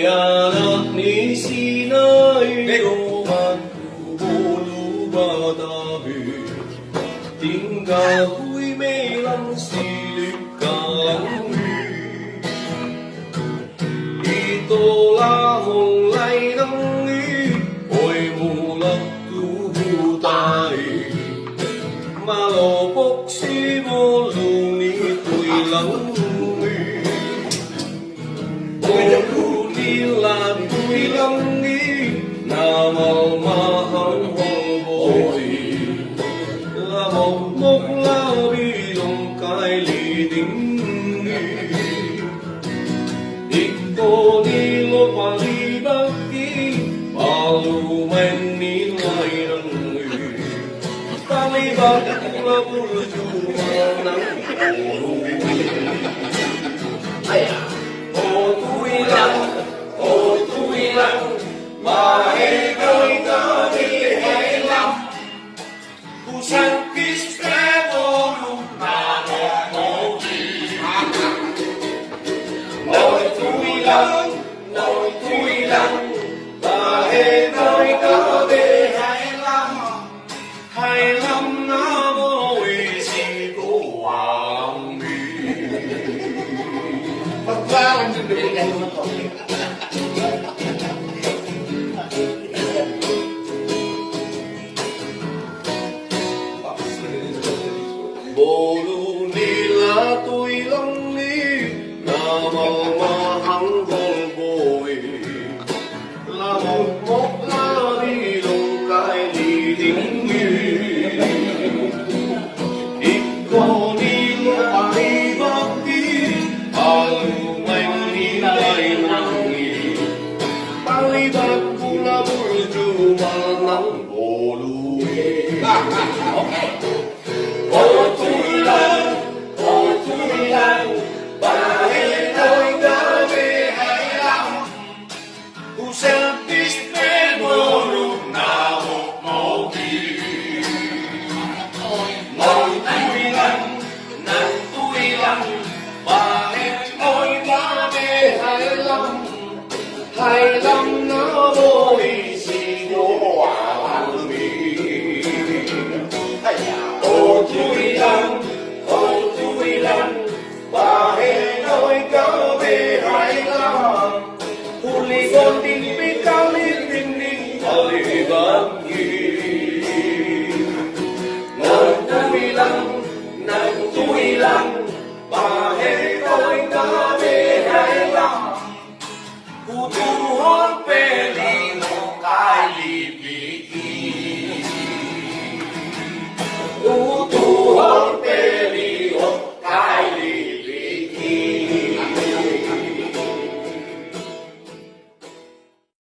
anak ni Sinay Roman Bulu batabi tinggal kui melang silip kalangwi itulah mulai nengi oi mulak tubutai malopok si boluni kui langwi namal mahang hoboi lamok mok labi long kai li ding iko ni lo pali bakti palu men ni lai nang pali bakti la burju nang aya o tu ilang Mahal ka di helam Kusangkis kebolong namomogi Noy tuilang Mahal ka di helam Helam namoy si kuwami Pagbawan din bigay mo to Bolu nila tuilang ni namal mahang bolboy lamok mok lari long kai liding iko nilo paibakti alumay nilay nangi palibag pula burjumal ng bolu Selfish people now mogi Moy tuilang Bakit mo'y gabi Haylam na mo'y sinuwami O tuilang Bakit mo'y gabi haylam Huligon din pikalit dinding alibangi Nagtuilang, bahel